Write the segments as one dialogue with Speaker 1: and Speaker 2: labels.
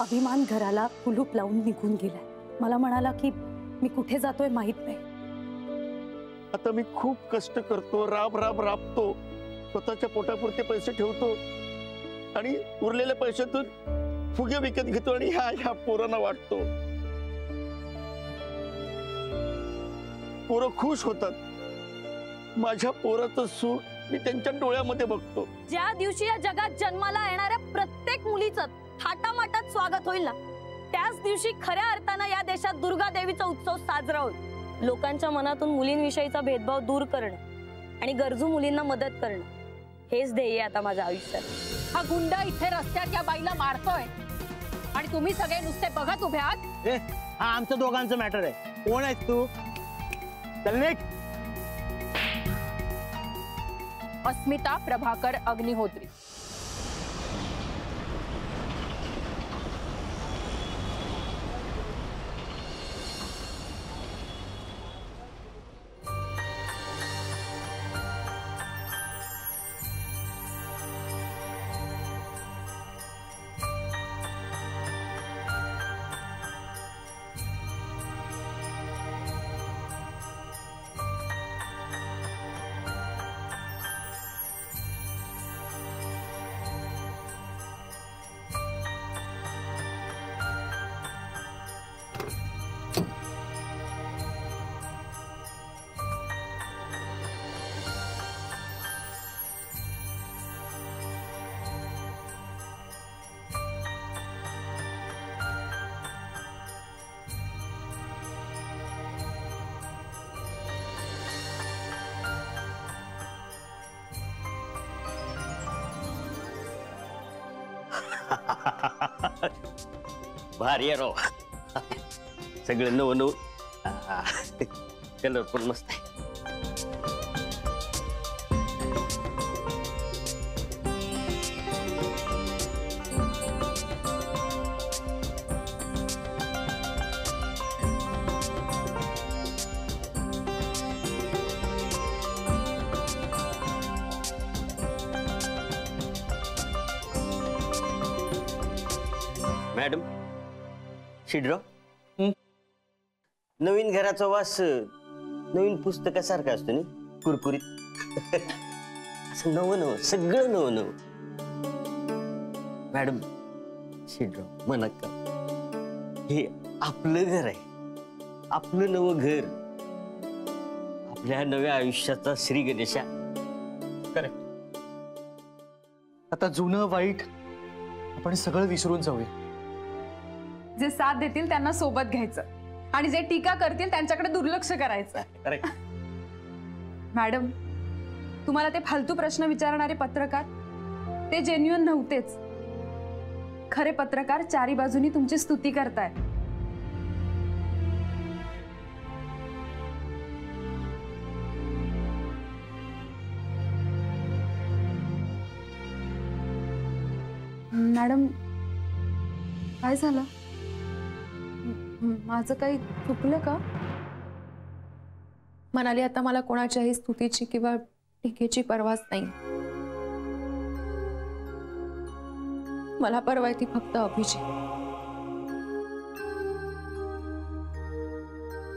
Speaker 1: अभिमान घराला कुलूप लावून निघून गेलाय. मला म्हणाला की मी कुठे जातोय माहित नाही.
Speaker 2: आता मी खूप कष्ट करतो, राबतो, स्वतःच्या पोटापुरते पैसे ठेवतो आणि उरलेल्या पैशातून फुगे विकत घेतो आणि ह्या पोरांना वाटतो. पोरं खुश होतात. माझ्या पोराचं सुख मी त्यांच्या डोळ्यामध्ये बघतो.
Speaker 1: ज्या दिवशी या जगात जन्माला येणाऱ्या प्रत्येक मुलीचं थाटामाटात स्वागत होईल ना, त्याच दिवशी खऱ्या अर्थानं या देशात दुर्गा देवीचा उत्सव साजरा होईल. लोकांच्या मनातून मुलींविषयीचा भेदभाव दूर करणं आणि गरजू मुलींना मदत करणं हेच ध्येय आता माझ्या आयुष्यात.
Speaker 3: हा गुंडा इथे रस्त्यात या बाईला मारतोय आणि तुम्ही सगळे नुसते बघत उभे आहात.
Speaker 4: हा आमचं दोघांचं मॅटर आहे. कोण आहेस तू? चल निघ.
Speaker 3: अस्मिता प्रभाकर अग्निहोत्री.
Speaker 2: भारी आहे राव. सगळं नव नव. कलर पण मस्त आहे. मॅडम, शिडराव, नवीन घराचा वास नवीन पुस्तकासारखा असतो ना, कुरकुरीत. असं नवं नवं, सगळं नवं नवं. मॅडम, शिडराव म्हणा का, हे आपलं घर आहे, आपलं नवं घर, आपल्या नव्या आयुष्याचा श्री गणेशा.
Speaker 5: करेक्ट. आता जुनं वाईट आपण सगळं विसरून जाऊया.
Speaker 6: जे साथ देतील त्यांना सोबत घ्यायचं आणि जे टीका करतील त्यांच्याकडे दुर्लक्ष करायचं.
Speaker 5: करेक्ट.
Speaker 6: मॅडम, तुम्हाला ते फालतू प्रश्न विचारणारे पत्रकार ते जेन्युइन नव्हतेच. खरे पत्रकार चारी बाजूनी तुमची स्तुती करताय. मॅडम, काय झालं? माझं काही चुकलं का? म्हणाली आता मला कोणाच्याही स्तुतीची किंवा टीकेची पर्वाच नाही. मला परवा ती फक्त अभिची.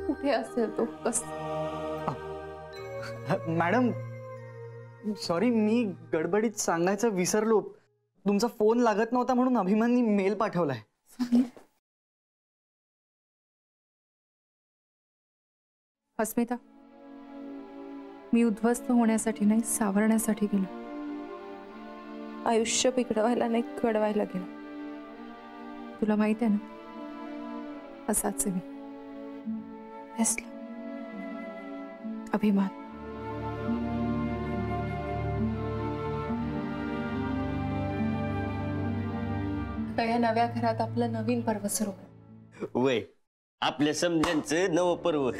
Speaker 6: कुठे असेल तो? कस?
Speaker 5: मॅडम, सॉरी, मी गडबडीत सांगायचं विसरलो. तुमचा फोन लागत नव्हता म्हणून अभिमाननी मेल पाठवलाय.
Speaker 6: अस्मिता, मी उद्ध्वस्त होण्यासाठी नाही, सावरण्यासाठी गेलो. आयुष्य बिघडवायला नाही, घडवायला गेलो. तुला माहित आहे ना, असाच मी. अभिमान. या नव्या घरात आपलं नवीन पर्व सुरू आहे.
Speaker 2: वय आपल्या समजांचं नवं पर्व.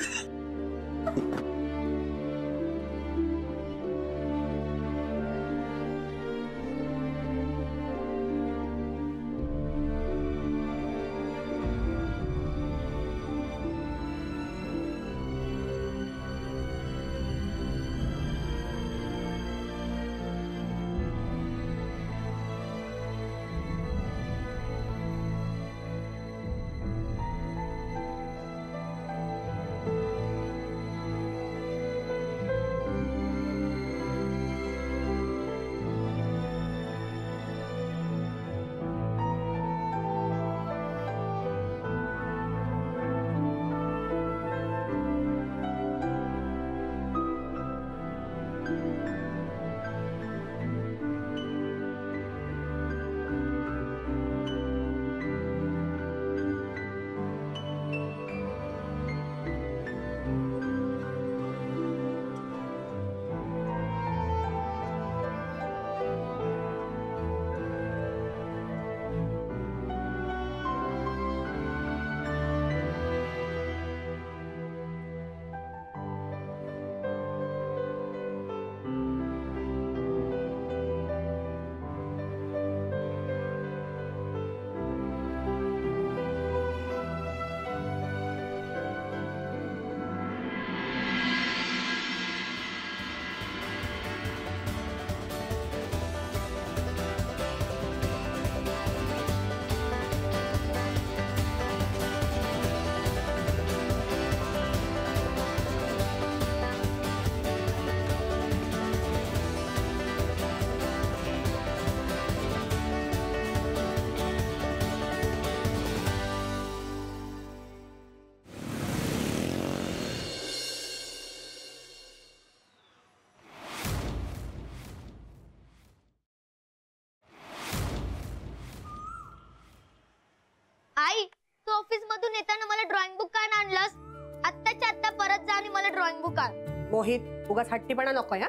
Speaker 7: पुकार.
Speaker 3: मोहित उगाच हट्टीपणा नको हा.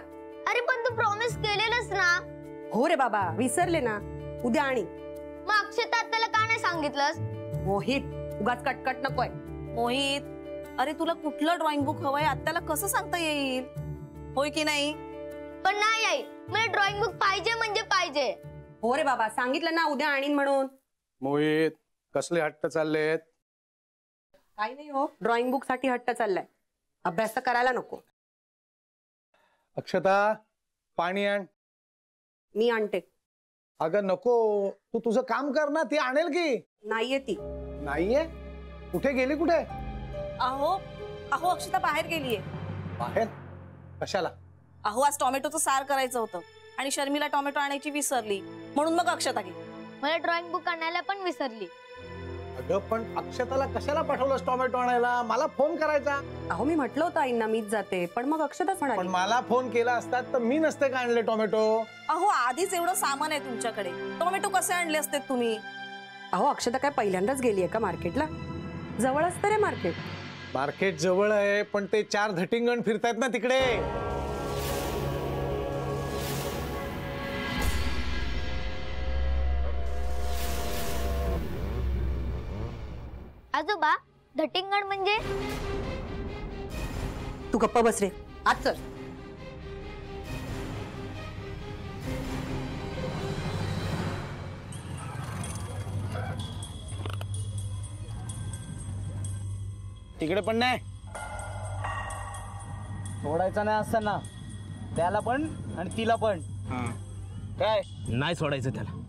Speaker 7: अरे पण तू प्रॉमिस केलेलंस ना.
Speaker 3: हो रे बाबा, विसरले ना. उद्या आणि.
Speaker 7: मग अक्षता त्याला का नाही सांगितलंस?
Speaker 3: मोहित उगाच कटकट नकोय.
Speaker 1: मोहित, अरे तुला कुठलं ड्रॉइंग बुक हवंय आत्याला कसं सांगता येईल? होय की नाही?
Speaker 7: पण नाही आई, मला ड्रॉइंग बुक पाहिजे म्हणजे पाहिजे.
Speaker 3: हो रे बाबा, सांगितलं ना उद्या आणीन म्हणून.
Speaker 8: मोहित, कसले हट्ट चाललेत?
Speaker 3: काही नाही हो, ड्रॉइंग बुक साठी हट्ट चाललाय. अभ्यास तर करायला नको.
Speaker 8: अक्षता, पाणी आण.
Speaker 3: मी आणते.
Speaker 8: अगं नको, तू तुझं काम कर ना, ती आणेल की.
Speaker 3: नाहीये ती.
Speaker 8: नाहीये? कुठे गेली? कुठे?
Speaker 1: अहो अहो अक्षता बाहेर गेलीये.
Speaker 8: बाहेर? कशाला?
Speaker 1: अहो आज टोमॅटोचं सार करायचं होतं आणि शर्मिला टोमॅटो आणायची विसरली म्हणून मग अक्षता गेली.
Speaker 7: मला ड्रॉइंग बुक आणायला पण विसरली.
Speaker 8: अगं पण अक्षताला कशाला पाठवलंस टोमॅटो आणायला? मला फोन करायचा.
Speaker 3: अहो मी म्हटलं होतं आईंना मीच जाते, पण मग अक्षताच
Speaker 8: पण
Speaker 3: म्हणाली.
Speaker 8: मला फोन केला असतात तर मी नसते का आणले टोमॅटो?
Speaker 1: अहो आधीच एवढं सामान आहे तुमच्याकडे, टोमॅटो कसे आणले असते तुम्ही?
Speaker 3: अहो अक्षता काय पहिल्यांदाच गेलीये का मार्केटला? जवळच तर आहे मार्केट.
Speaker 8: मार्केट जवळ आहे, पण ते 4 धटिंगण फिरतायत ना तिकडे.
Speaker 7: आजोबा, धटिंगण म्हणजे?
Speaker 3: तू गप्प बस रे. आज चल.
Speaker 4: तिकडे पण नाही सोडायचा नाही असताना त्याला पण आणि तिला पण. काय
Speaker 9: नाही सोडायचं त्याला.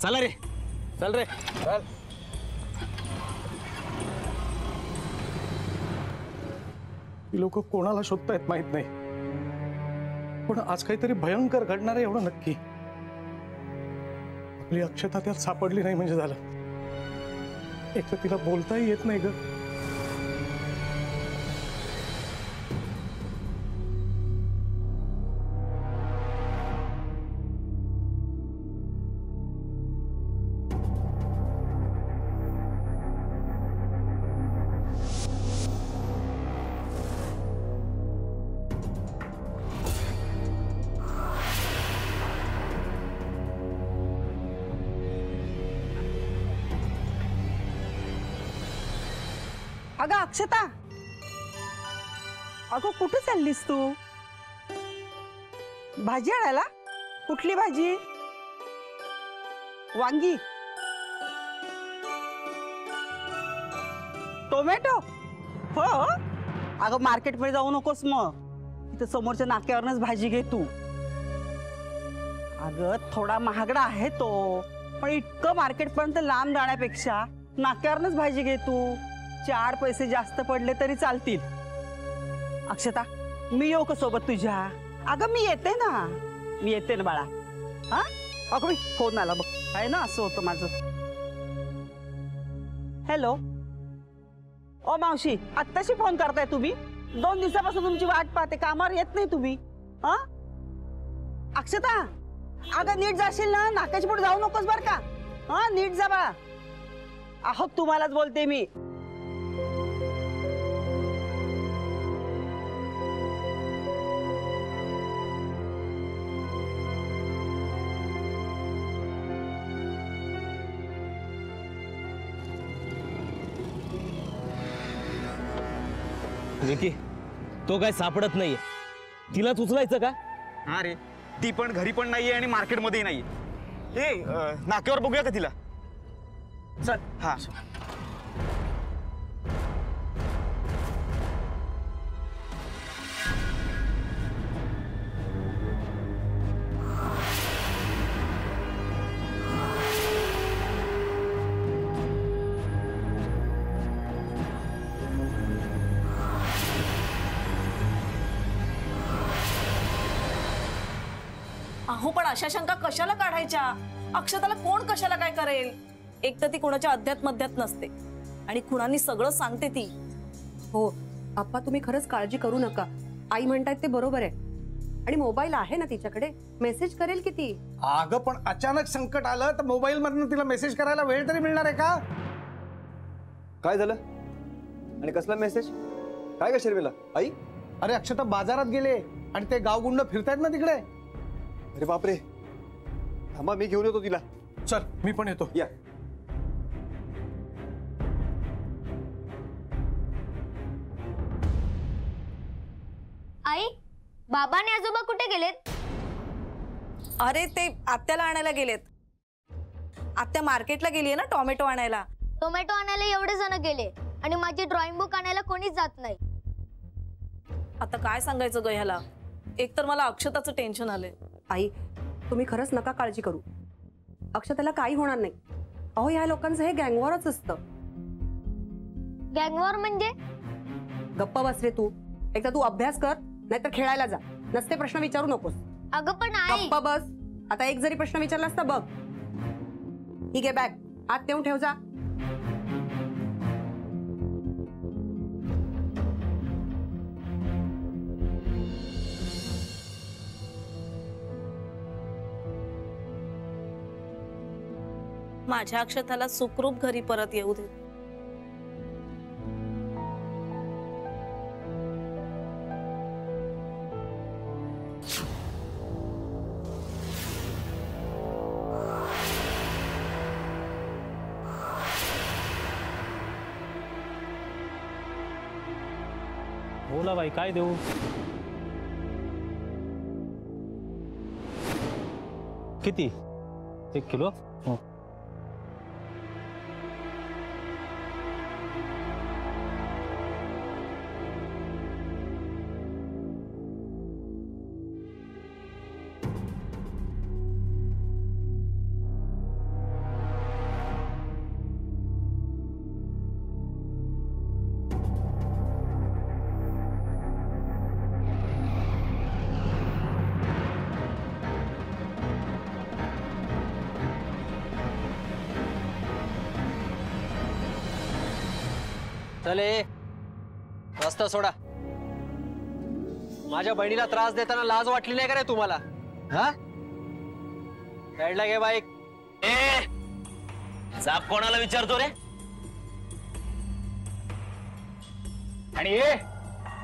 Speaker 9: चला रे,
Speaker 4: चल रे चल.
Speaker 8: लोक कोणाला शोधतायत माहित नाही, पण आज काहीतरी भयंकर घडणार आहे एवढं नक्की. आपली अक्षता त्यात सापडली नाही म्हणजे झालं. एक तर तिला बोलताही येत नाही ग.
Speaker 10: अगं अक्षता, अगं कुठे चाललीस तू? भाजी आणायला? कुठली भाजी? वांगी, टोमॅटो? हो अगं मार्केटमध्ये जाऊ नकोस, मग तिथं समोरच्या नाक्यावरनच भाजी घे तू. अगं थोडा महागडा आहे तो, पण इतकं मार्केटपर्यंत लांब जाण्यापेक्षा नाक्यावरनच भाजी घे तू. 4 पैसे जास्त पडले तरी चालतील. अक्षता, मी येऊ का सोबत तुझ्या? अगं मी येते ना, मी येते ना बाळा. हा अगं फोन आला बघ. आहे ना, असं होतं माझं. हॅलो, ओ मावशी, आत्ताशी फोन करताय तुम्ही? 2 दिवसापासून तुमची वाट पाहते, कामावर येत नाही तुम्ही. हा अक्षता, अगं नीट जाशील ना, नाक्याच्या पुढे जाऊ नकोस बर का. हा नीट जा बाळा. अहो तुम्हालाच बोलते मी.
Speaker 9: विकी, तो काय सापडत नाहीये. तिलाच उचलायचं का?
Speaker 5: हा रे, ती पण घरी पण नाहीये आणि मार्केटमध्येही नाहीये. हे नाक्यावर बघूया का तिला? चल. हा
Speaker 1: अहो पण अशा शंका कशाला काढायच्या? अक्षताला कोण कशाला काय करेल? एक तर ती कोणाच्या अध्यात मध्यात नसते आणि कुणानी सगळं सांगते ती.
Speaker 3: हो आप्पा, तुम्ही खरंच काळजी करू नका. आई म्हणतायत ते बरोबर आहे. आणि मोबाईल आहे ना तिच्याकडे, मेसेज करेल की ती.
Speaker 8: अगं पण अचानक संकट आलं तर मोबाईल मधनं तिला मेसेज करायला वेळ तरी मिळणार आहे का?
Speaker 11: काय झालं? आणि कसला मेसेज? काय का शर्मिला? आई
Speaker 8: अरे अक्षता बाजारात गेले आणि ते गावगुंड फिरतायत ना तिकडे.
Speaker 2: अरे बापरे, थांबा मी घेऊन येतो तिला.
Speaker 8: चल मी पण येतो.
Speaker 2: या.
Speaker 7: आई, बाबा आणि आजोबा कुठे गेलेत?
Speaker 1: अरे ते आत्याला आणायला गेलेत. आत्या मार्केटला गेली आहे ना टोमॅटो आणायला.
Speaker 7: टोमॅटो आणायला एवढे जण गेले आणि माझी ड्रॉइंग बुक आणायला कोणीच जात नाही.
Speaker 1: आता काय सांगायचं ग ह्याला. एक तर मला अक्षताचं टेन्शन आलंय.
Speaker 3: आई तुम्ही खरंच नका काळजी करू. अक्षताला काही होणार नाही. अहो ह्या लोकांचं हे गँगवॉरच असतं.
Speaker 7: गँगवॉर म्हणजे?
Speaker 3: गप्प बस रे तू. एकदा तू अभ्यास कर नाहीतर खेळायला जा. नसते प्रश्न विचारू नकोस.
Speaker 7: अगं पण आई.
Speaker 3: गप्प बस. आता एक जरी प्रश्न विचारलास तर बघ. ठीक आहे बॅग आत नेऊन ठेव जा.
Speaker 1: माझ्या अक्षताला सुखरूप घरी परत येऊ दे.
Speaker 9: बोला बाई, काय देऊ? किती? 1 किलो? हो.
Speaker 11: चले रस्ता सोडा. माझ्या बहिणीला त्रास देताना लाज वाटली नाही का रे तुम्हाला? हा, साईडला घे बाईक.
Speaker 9: साप कोणाला विचारतो रे?
Speaker 4: आणि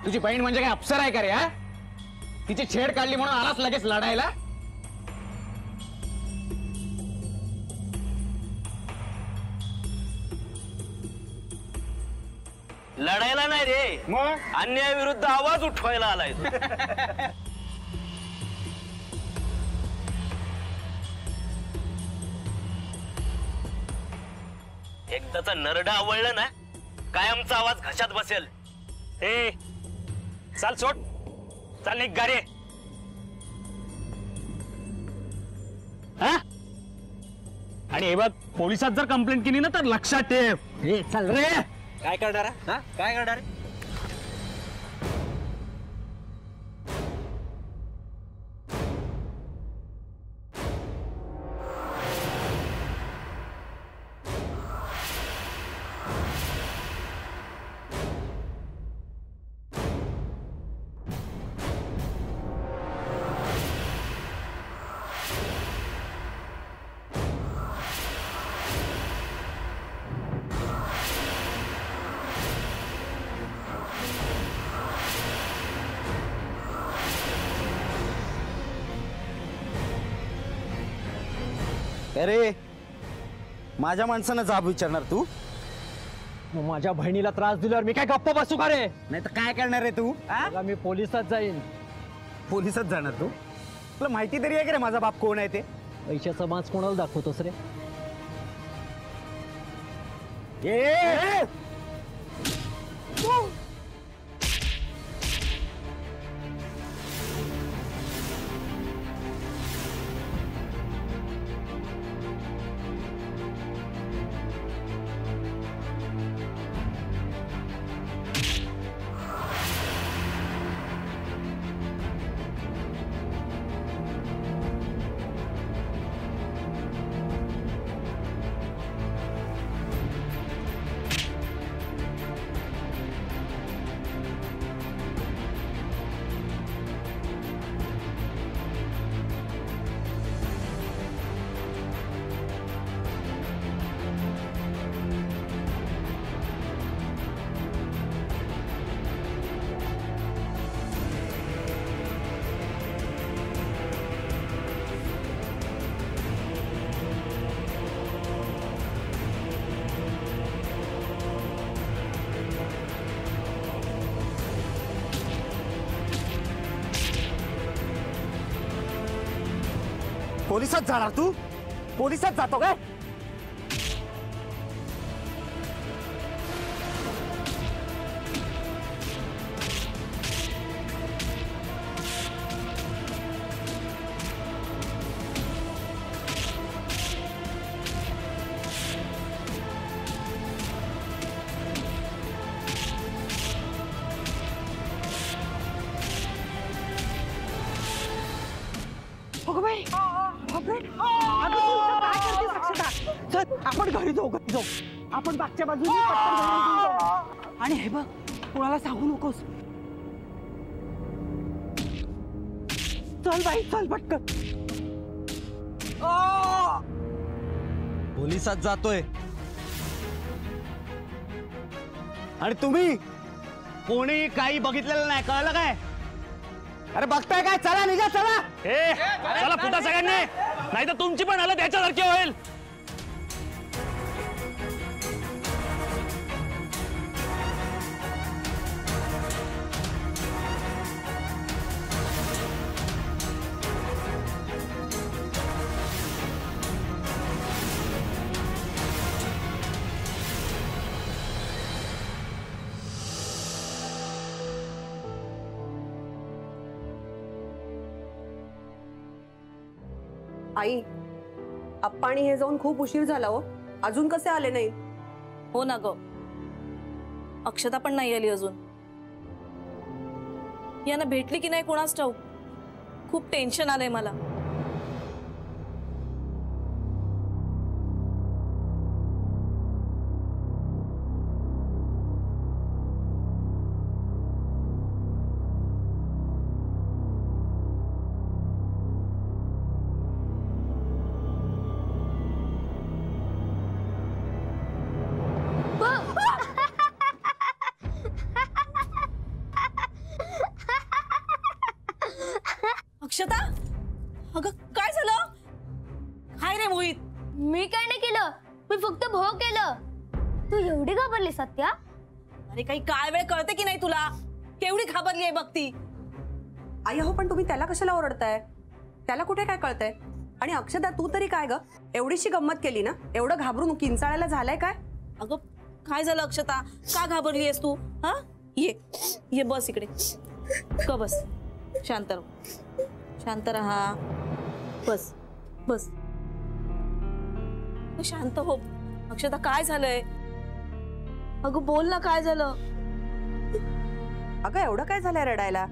Speaker 4: तुझी बहीण म्हणजे काय अप्सर आहे का रे? हा, तिची छेड काढली म्हणून आलाच लगेच लढायला?
Speaker 9: लढायला नाही रे,
Speaker 4: मग
Speaker 9: अन्यायाविरुद्ध आवाज उठवायला आलाय. एकदाचा नरडा आवळलं ना, कायमचा आवाज घशात बसेल.
Speaker 4: चाल सोड. चाल निघ गाडी. आणि हे बघ, पोलिसात जर कंप्लेंट केली ना तर लक्षात ठेव. चल रे.
Speaker 11: काय करणार? हा, काय करणार?
Speaker 4: अरे माझ्या माणसानं जाब विचारणार तू?
Speaker 11: मग माझ्या बहिणीला त्रास दिल्यावर मी काय गप्प बसू का रे?
Speaker 4: नाही तर काय करणार रे तू?
Speaker 11: मी पोलिसात जाईन.
Speaker 4: पोलिसात जाणार तू? तुला माहिती तरी आहे का रे माझा बाप कोण आहे ते?
Speaker 11: पैशाचा माज कोणाला दाखवतोस रे?
Speaker 2: पोलिसात जाणार तू? पोलिसात जातो काय?
Speaker 10: चल आपण घरी जाऊ आपण मागच्या बाजूने पटकन घरी जाऊ. आणि हे बघ कोणाला सांगू नकोस. चल बाई चल पटकन.
Speaker 11: पोलिसात जातोय आणि तुम्ही कोणी काही बघितलेलं नाही, कळलं काय? अरे बघताय काय? चला निघा चला.
Speaker 9: चला फुटा सगळ्यांनी, नाही तर तुमची पण हालत त्याच्यासारखी होईल.
Speaker 3: आई, आप्पा आणि हे जाऊन खूप उशीर झाला हो. अजून कसे आले नाही?
Speaker 1: हो ना ग, अक्षता पण नाही आली अजून. यांना भेटली की नाही कोणास ठाऊक. खूप टेन्शन आलंय मला. अक्षता, अगं काय झालं? हाय रे मोहित.
Speaker 7: मी काय नाही केलं, मी फक्त भो केलं. तू एवढी घाबरली सत्या?
Speaker 1: अरे काही काय वेळ कळते की नाही तुला? केवढी घाबरली आहे बघ ती.
Speaker 3: आई हो, पण तुम्ही त्याला कशाला ओरडताय? त्याला कुठे काय कळतंय? आणि अक्षता तू तरी काय ग, एवढीशी गंमत केली ना, एवढं घाबरून किंचाळायला झालंय काय?
Speaker 1: अगं काय झालं अक्षता, का घाबरली आहेस तू? हा ये ये बस इकडे, का बस. शांत राहा, शांत राहा. बस बस शांत हो. अक्षता काय झालंय? अगं बोल ना, काय झालं?
Speaker 3: अगं एवढं काय झालंय रडायला?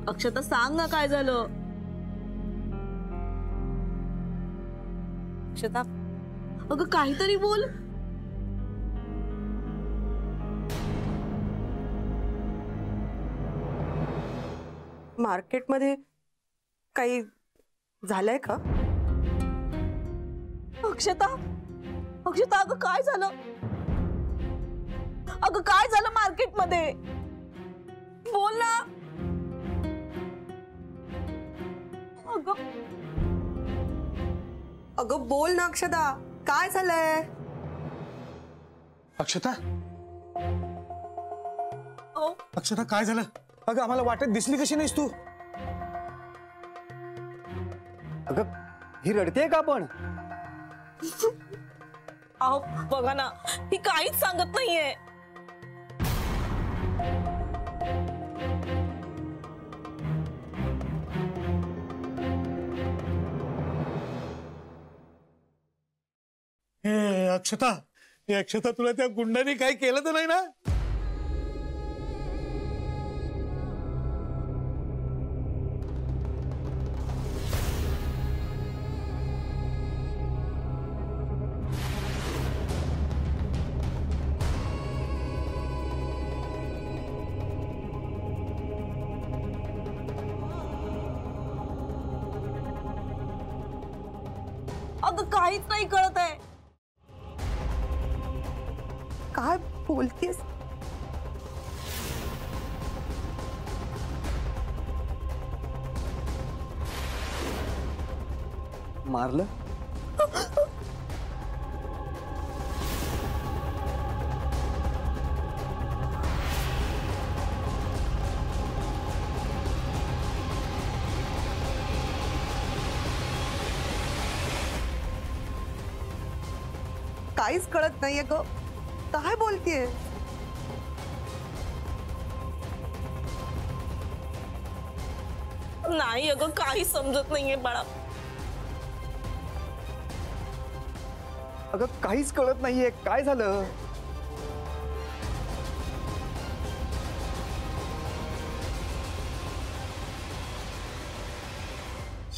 Speaker 1: अक्षता सांग ना काय झालं? अक्षता अगं काहीतरी बोल.
Speaker 3: मार्केटमध्ये काही झालंय का?
Speaker 1: अक्षता अक्षता अगं काय झालं? अगं काय झालं मार्केटमध्ये? बोल ना. अगं
Speaker 3: अगं बोल ना अक्षता, काय झालंय?
Speaker 8: अक्षता, अक्षता काय झालं? अगं आम्हाला वाटेत दिसली कशी नाहीस तू?
Speaker 5: अगं ही रडते का पण?
Speaker 1: अहो बघा ना, ही काहीच सांगत नाहीये.
Speaker 8: अक्षता, हे अक्षता तुला त्या गुंडाने काही केलं तर नाही ना?
Speaker 1: अगं काहीच नाही कळत आहे.
Speaker 3: काय बोलतेस?
Speaker 5: मारलं?
Speaker 3: काहीच कळत नाहीये ग, काय बोलतीये?
Speaker 1: नाही अगं, काही समजत नाहीये बाळा.
Speaker 5: अगं काहीच कळत नाहीये, काय झालं?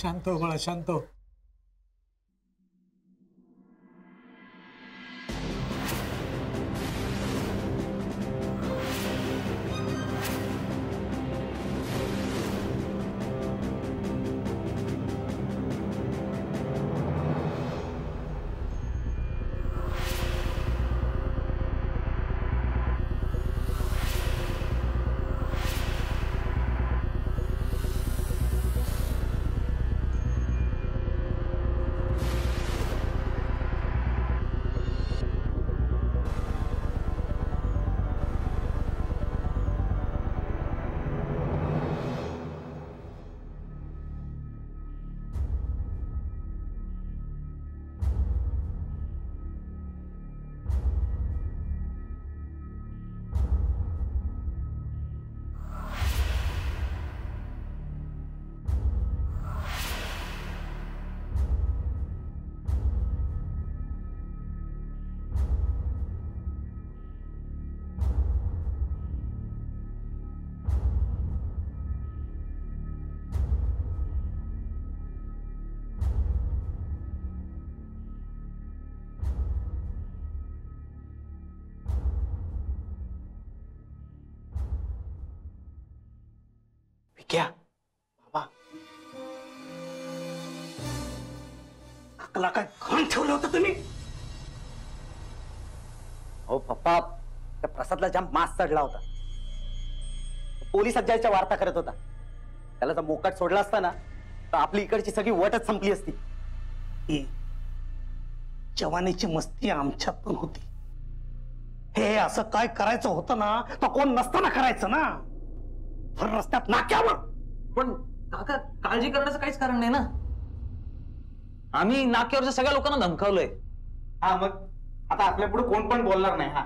Speaker 8: शांत हो बाळा, शांत हो.
Speaker 11: क्या बाबा, अकला काय घाण ठेवलं होतं तुम्ही? हो पप्पा, त्या प्रसादला जाम मास चढला होता. पोलिसात जायच्या वार्ता करत होता. त्याला जर मोकाट सोडला असता ना तर आपली इकडची सगळी वटच संपली असती. जवानीची मस्ती आमच्यात पण होती. हे असं काय करायचं होतं ना तर कोण नसताना करायचं ना, भर रस्त्यात नाक्यावर.
Speaker 5: पण काका, काळजी करण्याचं काहीच कारण नाही ना. आम्ही नाक्यावरच्या सगळ्या लोकांना धमकावलंय.
Speaker 11: हा मग आता आपल्या पुढे कोण पण बोलणार नाही. हा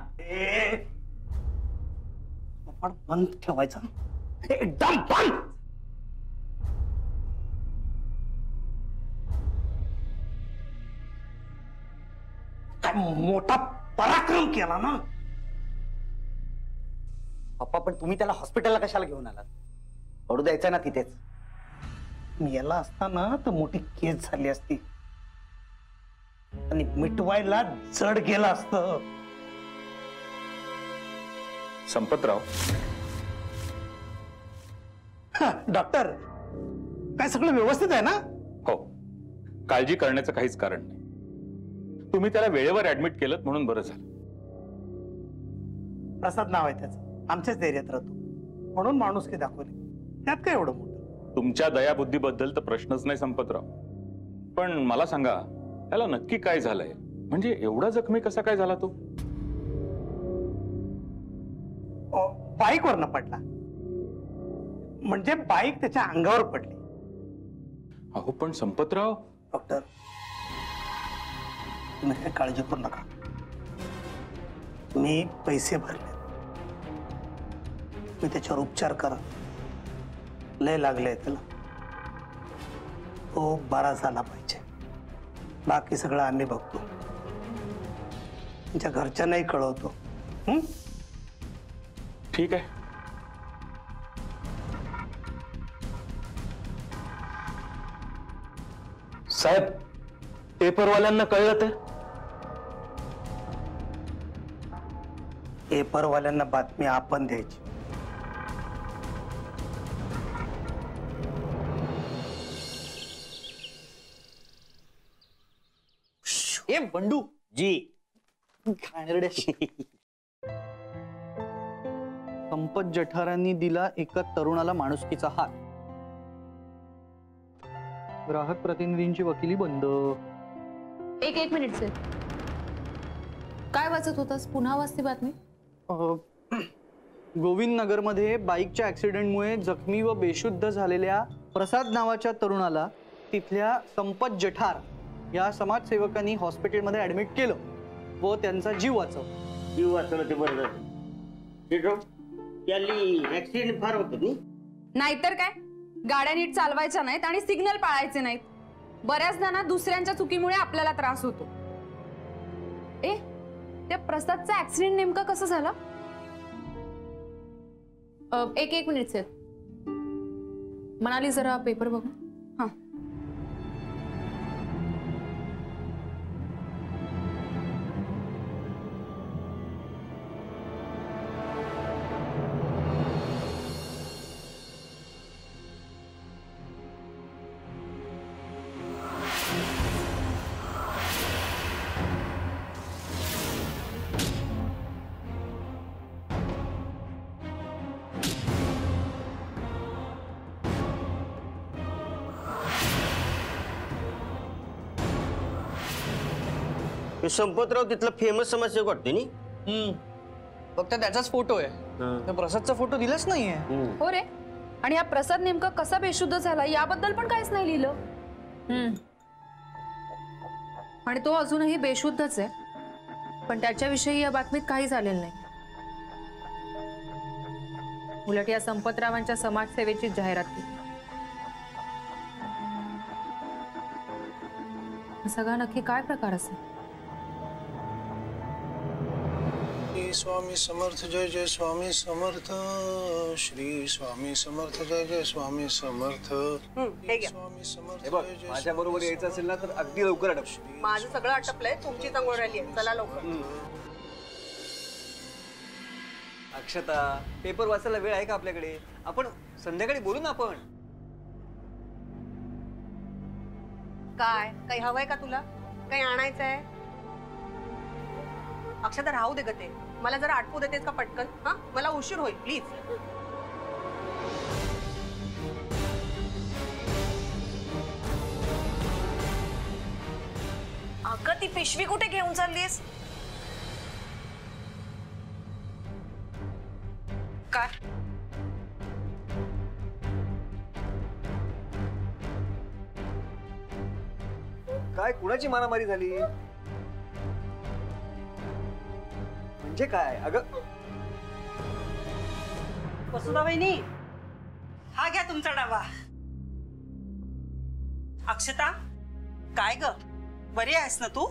Speaker 11: पण बंद ठेवायचं, एकदम बंद. काय मोठा पराक्रम केला ना पप्पा. पण तुम्ही त्याला हॉस्पिटलला कशाला घेऊन आलात? पडू द्यायचं ना तिथेच. मेला असताना तर मोठी केस झाली असती आणि मिटवायला जड गेलं असतं.
Speaker 8: संपतराव,
Speaker 11: डॉक्टर, काय सगळं व्यवस्थित आहे ना?
Speaker 8: हो, काळजी करण्याचं काहीच कारण नाही. तुम्ही त्याला वेळेवर ऍडमिट केलं म्हणून बरं झालं.
Speaker 11: प्रसाद नाव आहे त्याचं, आमच्याच एरियात राहतो म्हणून माणुसकी दाखवली. त्यात काय एवढं मोठं?
Speaker 8: तुमच्या दयाबुद्धीबद्दल तर प्रश्नच नाही संपतराव. पण मला सांगा, त्याला नक्की काय झालंय? म्हणजे एवढा जखमी कसा काय झाला तो?
Speaker 11: बाईक वरनं पडला. म्हणजे बाईक त्याच्या अंगावर पडली.
Speaker 8: अहो पण संपतराव.
Speaker 11: डॉक्टर, तुम्ही काही काळजी करू नका. मी पैसे भरले, मी त्याच्यावर उपचार करा. लय लागले त्याला, तो बरा झाला पाहिजे. बाकी सगळं आम्ही बघतो. तुमच्या घरच्यांनाही कळवतो.
Speaker 8: ठीक आहे.
Speaker 11: साहेब, पेपरवाल्यांना कळलं तर? पेपरवाल्यांना बातमी आपण द्यायची.
Speaker 5: ए बंडू
Speaker 11: जी.
Speaker 5: घाणेरड्या. संपत जठारांनी दिला एका तरुणाला माणुसकीचा हात. ग्राहक प्रतिनिधींची वकिली बंद.
Speaker 6: एक मिनिट सर, काय वाचत होतास? पुन्हा वाचते बातमी.
Speaker 5: गोविंद नगरमध्ये बाईकच्या ऍक्सिडेंटमुळे जखमी व बेशुद्ध झालेल्या प्रसाद नावाच्या तरुणाला तिथल्या संपत जठार या समाजसेवकांनी हॉस्पिटलमध्ये ऍडमिट केलं. व त्यांचा जीव वाचव.
Speaker 2: जीव वाचवलं ते बरं झालं. शेठो, याली ऍक्सिडेंट फार होतात नाही?
Speaker 6: नाहीतर काय, गाड्या नीट चालवायच्या नाहीत आणि सिग्नल पाळायचे नाहीत. बऱ्याचदा ना दुसऱ्यांच्या चुकीमुळे आपल्याला त्रास होतो. ए, त्या प्रसादचा ऍक्सिडेंट नेमका कसं झाला? एक मिनिट सर, मनाली जरा पेपर बघू. हा,
Speaker 2: संपतराव तिथला फेमस समाजसेवक वाटते नी?
Speaker 5: फक्त त्याचाच फोटो आहे, त्या प्रसादचा फोटो दिलाच नाहीये.
Speaker 6: हो रे. आणि हा प्रसाद नेमका कसा बेशुद्ध झाला याबद्दल पण काहीच नाही लिहिलं. आणि तो अजूनही बेशुद्धच आहे, पण त्याच्याविषयी या बातमीत काही झालेलं नाही. उलट या संपतरावांच्या समाजसेवेची जाहिरात केली. सगळा नक्की काय प्रकार असेल?
Speaker 12: स्वामी समर्थ जय जय स्वामी समर्थ. श्री स्वामी समर्थ जय जय स्वामी समर्थ. स्वामी समर्थ.
Speaker 5: माझ्या बरोबर यायचं असेल ना तर अगदी लवकर अटप.
Speaker 3: माझं सगळं आटपलंय, तुमची चांगली राहिली आहे. चला लवकर.
Speaker 5: अक्षता, पेपर वाचायला वेळ आहे का आपल्याकडे? आपण संध्याकाळी बोलू ना. आपण
Speaker 3: काय काही हवंय का तुला? काही आणायचंय? अक्षता राहू दे ग, ते मला जरा आटपू देतेस का पटकन? हा, मला उशीर होईल प्लीज.
Speaker 1: अगं ती पिशवी कुठे घेऊन चाललीस?
Speaker 3: काय
Speaker 5: काय कुणाची मारामारी झाली म्हणजे काय? अगं
Speaker 10: वसुधा वहिनी, हा घ्या तुमचा डबा. अक्षता, काय ग, बरी आहेस ना तू?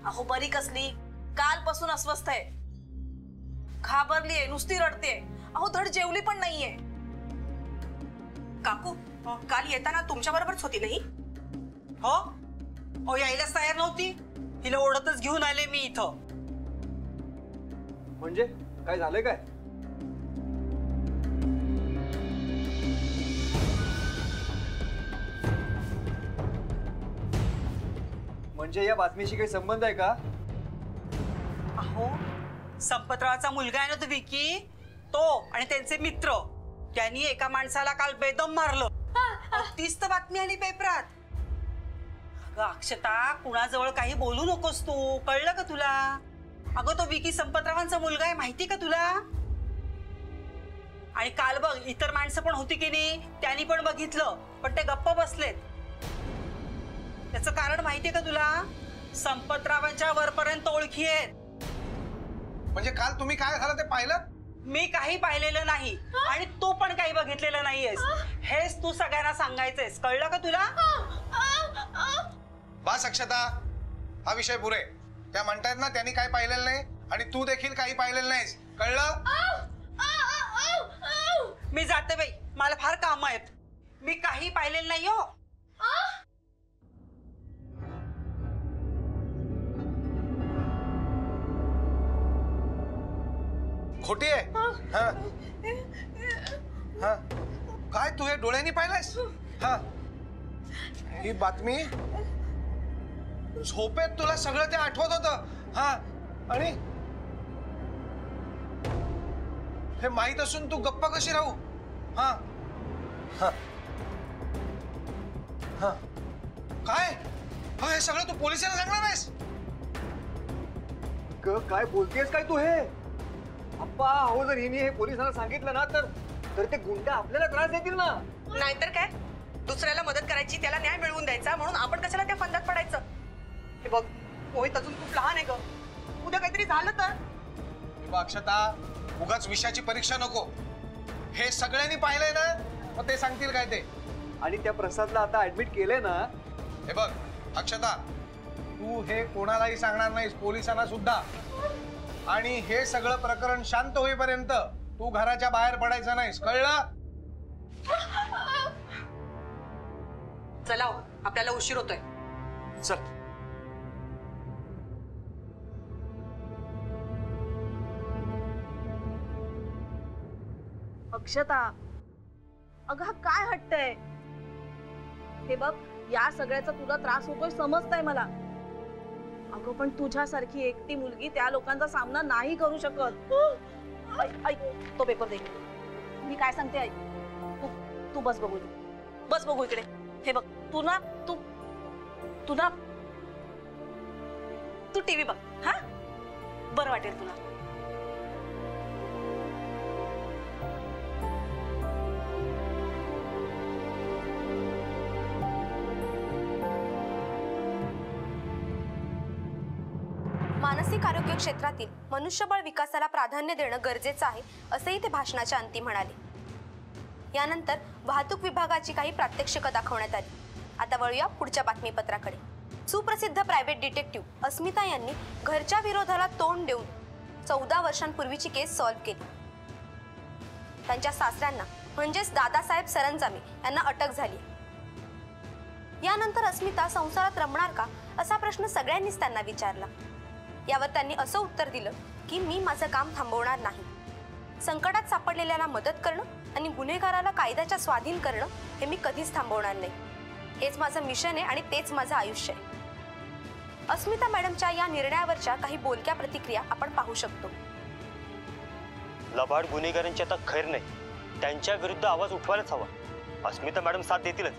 Speaker 1: अहो बरी कसली, कालपासून अस्वस्थ आहे, घाबरलीये, नुसती रडते. अहो धड जेवली पण नाहीये.
Speaker 3: काकू, काल येताना तुमच्या बरोबरच होती नाही?
Speaker 10: हो, ओ यायलाच तयार नव्हती. तिला ओढतच घेऊन आले मी इथं.
Speaker 5: म्हणजे काय झालंय काय? म्हणजे या बातमीशी काही संबंध आहे का?
Speaker 10: अहो, संपतरावाचा मुलगा आहे ना तो विकी, तो आणि त्यांचे मित्र, त्यांनी एका माणसाला काल बेदम मारलं. तीच तर बातमी आली पेपरात. अगं अक्षता, कुणाजवळ काही बोलू नकोस तू, कळलं का तुला? अगं तो विकी संपतरावांचा मुलगा आहे, माहिती का तुला? आणि काल बघ इतर माणसं पण होती की नाही, त्यांनी पण बघितलं, पण ते गप्प बसलेत. त्याचं कारण माहितीये का तुला? संपतरावांच्या वरपर्यंत ओळखी आहेत.
Speaker 12: म्हणजे काल तुम्ही काय झालं ते पाहिलं?
Speaker 10: मी काही पाहिलेलं नाही आणि तू पण काही बघितलेलं नाहीयेस. हेच तू सगळ्यांना सांगायचंयस, कळलं का तुला?
Speaker 12: बस अक्षता, हा विषय पुरे. त्या म्हणतायत ना त्यांनी काही पाहिलेलं नाही आणि तू देखील काही पाहिलेलं नाहीस, कळलं?
Speaker 10: मी जाते बाई, मला फार काम आहेत. मी काही पाहिलेलं नाही हो.
Speaker 12: खोटी आहे. हा हा, काय तू हे डोळ्यांनी पाहिलंयस? हा, ही बातमी झोपेत तुला सगळं ते आठवत होतं. हा, आणि हे माहित असून तू गप्पा कशी राहू? हा हा हा, काय? हा, हे सगळं तू पोलिसांना सांगणार नाहीस?
Speaker 5: काय बोलतेस काय तू हे? अप्पा, हो जर हिने हे पोलिसांना सांगितलं ना तर ते गुंड आपल्याला त्रास देतील ना.
Speaker 3: नाहीतर काय, दुसऱ्याला मदत करायची, त्याला न्याय मिळवून द्यायचा, म्हणून आपण कशाला त्या फंदात पडायचं? हे बघ मोहित अजून खूप लहान आहे ग, उद्या काहीतरी झालं तर.
Speaker 12: अक्षता, उगाच विषयाची परीक्षा नको. हे सगळ्यांनी पाहिलंय ना, मग ते सांगतील काय ते.
Speaker 5: आणि त्या प्रसादला आता ऍडमिट केलंय ना.
Speaker 12: हे बघ अक्षता, तू हे कोणालाही सांगणार नाहीस, पोलिसांना सुद्धा. आणि हे सगळं प्रकरण शांत होईपर्यंत तू घराच्या बाहेर पडायचं नाहीस, कळलं?
Speaker 3: चला हो, आपल्याला उशीर होतोय.
Speaker 5: चल.
Speaker 1: अक्षता, अगं हा काय हट्टय? हे बघ, या सगळ्याचा तुला त्रास होतोय समजतंय मला. अगं पण तुझ्यासारखी एकटी मुलगी त्या लोकांचा सामना नाही करू शकत. ऐक, तो पेपर दे. मी काय सांगते ऐक. तू बस बघू इकडे. बस बघू इकडे. हे बघ, तू टीव्ही बघ, हा? बरं वाटेल तुला.
Speaker 13: मानसिक आरोग्य क्षेत्रातील मनुष्यबळ विकासाला प्राधान्य देणं गरजेचं आहे, असंही ते भाषणाच्या अंती म्हणाले. यानंतर वाहतूक विभागाची काही प्रात्यक्षिकं दाखवण्यात आली. आता वळूया पुढच्या बातमीपत्राकडे. सुप्रसिद्ध प्रायव्हेट डिटेक्टिव्ह अस्मिता यांनी घरच्या विरोधाला तोंड देऊन 14 वर्षांपूर्वीची केस सॉल्व्ह केली. त्यांच्या सासऱ्यांना म्हणजेच दादासाहेब सरंजामे यांना अटक झाली. यानंतर अस्मिता संसारात रमणार का असा प्रश्न सगळ्यांनीच त्यांना विचारला. यावर त्यांनी असं उत्तर दिलं की मी माझं काम थांबवणार नाही. संकटात सापडलेल्याला मदत करणं आणि गुन्हेगाराला कायद्याच्या स्वाधीन करणं हे मी कधीच थांबवणार नाही. हेच माझं मिशन आहे आणि तेच माझं आयुष्य आहे. अस्मिता मॅडमच्या या निर्णयावरच्या काही बोलक्या प्रतिक्रिया आपण पाहू शकतो.
Speaker 9: लबाड गुन्हेगारांची आता खैर नाही, त्यांच्या विरुद्ध आवाज उठवायलाच हवा. अस्मिता मॅडम साथ देतीलच,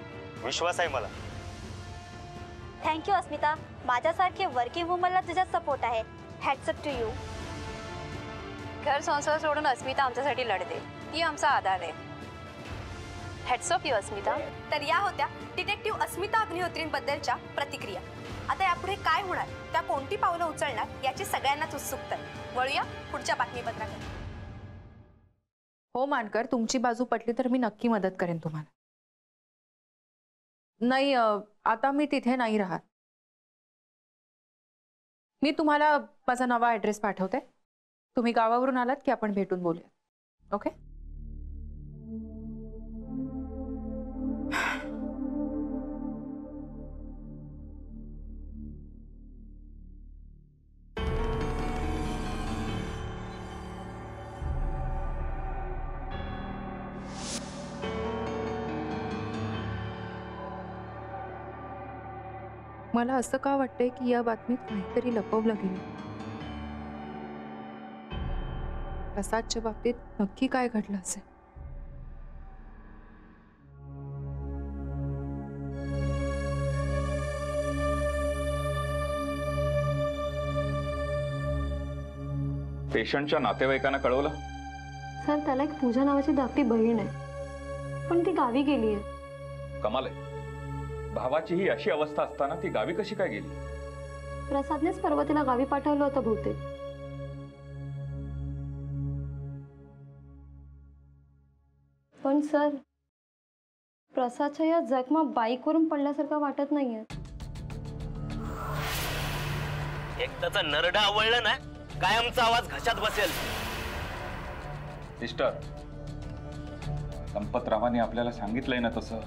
Speaker 9: विश्वास आहे मला.
Speaker 7: थँक्यू अस्मिता. माझ्यासारखे वर्किंग वुमनला तुझा सपोर्ट आहे. हॅट्सअप टू यू.
Speaker 6: घर संसार सोडून अस्मिता आमच्यासाठी लढते, ती आमचा आधार आहे. हॅट्सअप यू अस्मिता.
Speaker 13: तर या होत्या डिटेक्टिव्ह अस्मिता अग्निहोत्रींबद्दलच्या प्रतिक्रिया. आता यापुढे काय होणार, त्या कोणती पावलं उचलणार याची सगळ्यांनाच उत्सुकता आहे. वळूया पुढच्या बातमीपत्राकडे.
Speaker 6: हो मानकर, तुमची बाजू पटली तर मी नक्की मदत करेन तुम्हाला. नाही, आता मी तिथे नाही राहत. मी तुम्हाला माझा नवा ऍड्रेस पाठवते. तुम्ही गावावरून आलात की आपण भेटून बोलूया. ओके. मला असं का वाटतंय की या बातमीत काहीतरी लपवलं गेलं. प्रसादच्या बाबतीत नक्की काय घडलं असेल.
Speaker 8: पेशंटच्या नातेवाईकांना कळवलं?
Speaker 1: सर, त्याला एक पूजा नावाची धाकटी बहीण आहे, पण ती गावी गेली आहे.
Speaker 8: कमाल आहे. भावाची ही अशी अवस्था असताना ती गावी कशी काय गेली?
Speaker 1: प्रसादनेच परवा तिला गावी पाठवलं होतं बहुतेक. पण सर, प्रसादच्या या जखमा बाईकवरून पडल्यासारखं वाटत नाहीये.
Speaker 9: एकदाचा नरडा आवळलं ना, कायमचा आवाज घशात बसेल.
Speaker 8: सिस्टर, संपतरावांनी आपल्याला सांगितलंय ना तसं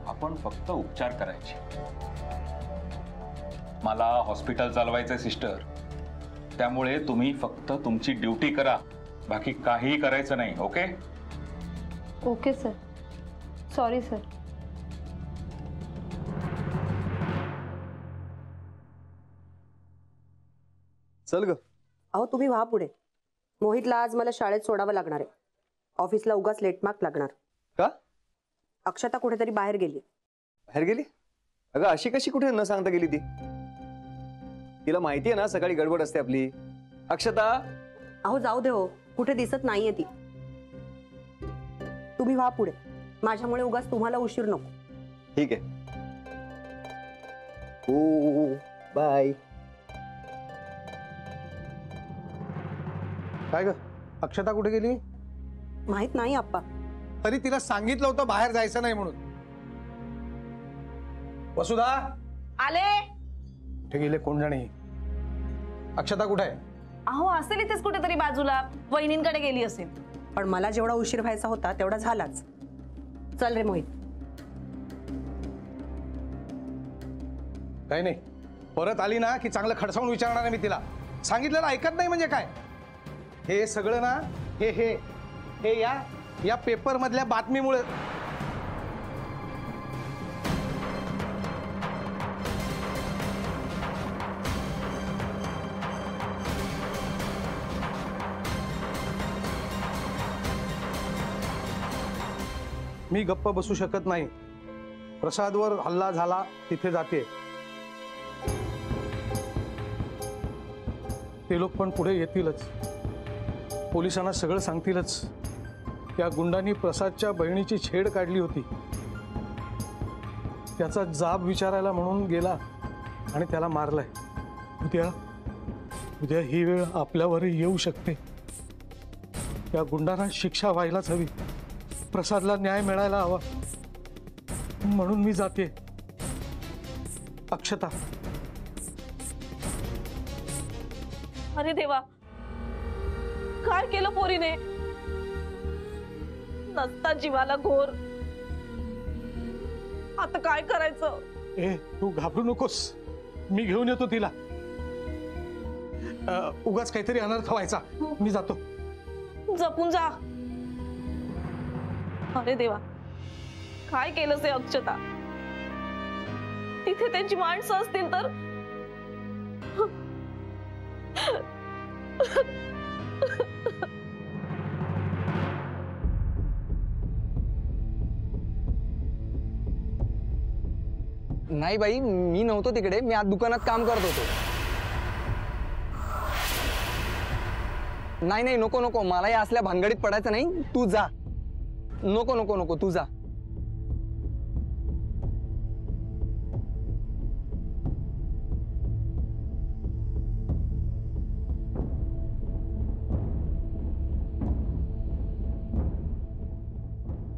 Speaker 8: आपण फक्त उपचार करायचे. मला हॉस्पिटल चालवायचंय सिस्टर, त्यामुळे तुम्ही फक्त तुमची ड्युटी करा, बाकी काहीही करायचं नाही. Okay?
Speaker 1: Okay sir. Sorry sir.
Speaker 5: चल ग.
Speaker 3: अहो तुम्ही व्हा पुढे. मोहितला आज मला शाळेत सोडावं लागणार आहे. ऑफिसला उगाच लेट मार्क लागणार.
Speaker 5: का?
Speaker 3: अक्षता कुठेतरी बाहेर गेली.
Speaker 5: बाहेर गेली? अगं अशी कशी कुठे न सांगता गेली ती? तिला माहिती आहे ना सकाळी गडबड असते आपली. अक्षता.
Speaker 3: अहो जाऊ दे हो, कुठे दिसत नाहीये ती. तुम्ही व्हा पुढे. माझ्यामुळे उगाच तुम्हाला उशीर नको.
Speaker 5: ठीक आहे. ओ
Speaker 11: बाय.
Speaker 12: काय ग अक्षता कुठे गेली?
Speaker 3: माहित नाही आप्पा.
Speaker 12: तरी तिला सांगितलं होतं बाहेर जायचं नाही म्हणून. वसुधा
Speaker 6: आले.
Speaker 12: कुठे गेले कोण जाणे? अक्षता कुठे आहे?
Speaker 1: अहो असेल इथेच कुठेतरी बाजूला, वहिनींकडे गेली असेल.
Speaker 3: पण मला जेवढा उशीर व्हायचा होता तेवढा झालाच. चल रे मोहित.
Speaker 12: काही नाही, परत आली ना की चांगलं खडसावून विचारणार आहे मी तिला. सांगितलेलं ऐकत नाही म्हणजे काय? हे सगळं ना हे हे हे या पेपर मधल्या बातमीमुळे. मी गप्प बसू शकत नाही. प्रसादवर हल्ला झाला तिथे जाते. ते लोक पण पुढे येतीलच. पोलिसांना सगळं सांगतीलच. त्या गुंडांनी प्रसादच्या बहिणीची छेड काढली होती. त्याचा जाब विचारायला म्हणून गेला आणि त्याला मारलाय. उद्या ही वेळ आपल्यावर येऊ शकते. त्या गुंडांना शिक्षा व्हायलाच हवी. प्रसादला न्याय मिळायला हवा. म्हणून मी जाते. अक्षता.
Speaker 1: अरे देवा, काय केलं पोरीने? नसता जीवाला घोर. आता काय करायचं?
Speaker 12: ए तू घाबरू नकोस, मी घेऊन येतो तिला. उगाच काहीतरी अनर्थ व्हायचा. मी जातो.
Speaker 1: जपून जा. अरे देवा, काय केलं ते अक्षता? तिथे त्यांची माणसं असतील तर?
Speaker 5: नाही बाई, मी नव्हतो तिकडे. मी आज दुकानात काम करत होतो. नाही नाही, नको नको, मला या असल्या भानगडीत पडायचं नाही. तू जा. नको नको नको, तू जा.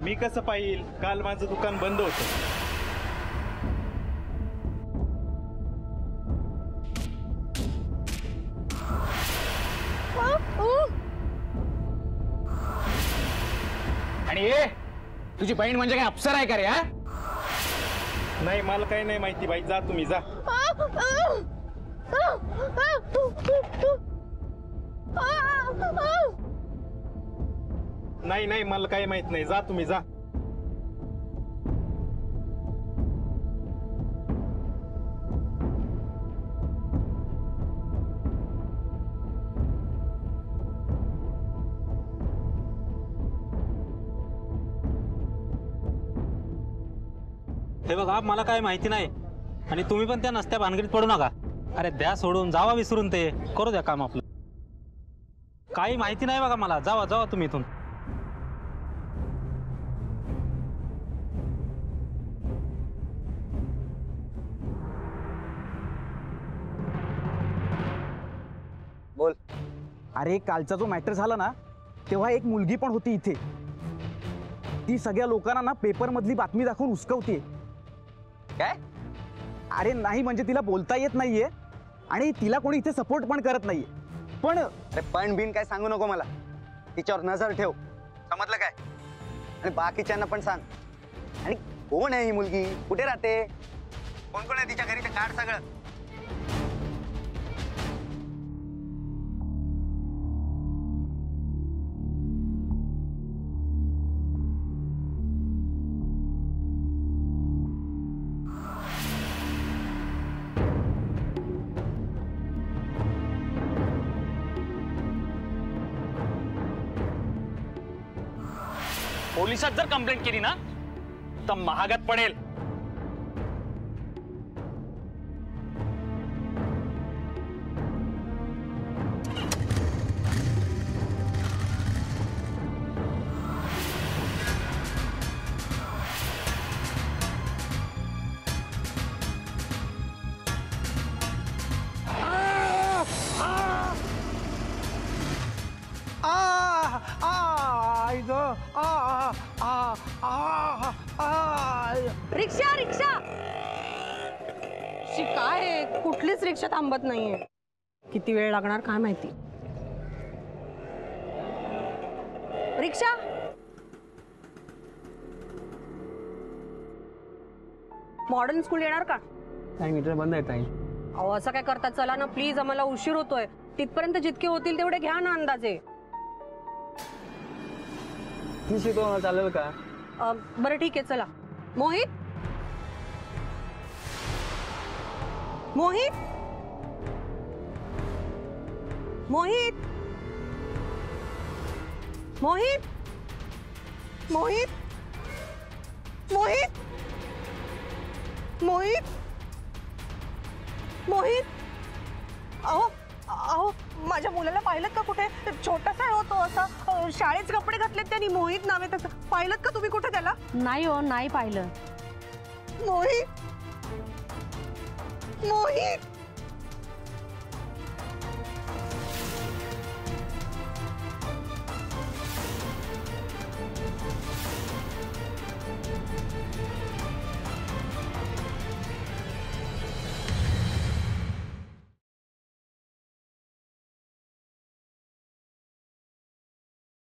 Speaker 14: मी कसं पाहिल? काल माझं दुकान बंद होतं.
Speaker 4: आणि तुझी बहीण म्हणजे काय अप्सरा आहे का रे?
Speaker 14: नाही, मला काही नाही माहिती बाई. जा तुम्ही, जा. नाही नाही, मला काही माहित नाही. जा तुम्ही, जा.
Speaker 15: हे बघा, मला काय माहिती नाही आणि तुम्ही पण त्या नसत्या भानगडीत पडू नका. अरे द्या सोडून, जावा विसरून. ते करू द्या काम आपलं. काही माहिती नाही बघा मला. जावा जावा तुम्ही इथून.
Speaker 5: बोल. अरे कालचा जो मॅटर झाला ना, तेव्हा एक मुलगी पण होती इथे. ती सगळ्या लोकांना ना पेपर मधली बातमी दाखवून उस्कवते. काय? अरे नाही, म्हणजे तिला बोलता येत नाहीये आणि तिला कोणी इथे सपोर्ट पण करत नाहीये. पण अरे पण बिन काय सांगू नको मला. तिच्यावर नजर ठेव, समजलं काय? आणि बाकीच्यांना पण सांग. आणि कोण आहे ही मुलगी? कुठे राहते? कोण कोण आहे तिच्या घरी? ते काढ सगळं.
Speaker 4: पोलिसात जर कंप्लेंट केली ना तर महागात पडेल.
Speaker 3: रिक्षा रिक्षा काय आहे? कुठलीच रिक्षा थांबत नाहीये. किती वेळ लागणार काय माहिती. रिक्षा मॉडर्न स्कूल येणार का?
Speaker 5: मीटर बंद आहे ताई.
Speaker 3: अहो असं काय करता, चला ना प्लीज, आम्हाला उशीर होतोय. तिथपर्यंत जितके होतील तेवढे घ्या ना अंदाजे.
Speaker 5: 30 तो चालेल का?
Speaker 3: बरं ठीक आहे चला. मोहित मोहित मोहित मोहित मोहित मोहित मोहित मोहित अहो अहो माझ्या मुलाला पाहिलं का कुठे? छोटासा होतो असा, शाळेचे कपडे घातलेत त्यांनी. मोहित नाव आहे त्याचं. पाहिलं का तुम्ही कुठे त्याला?
Speaker 1: नाही हो, नाही पाहिलं.
Speaker 3: मोहित मोहित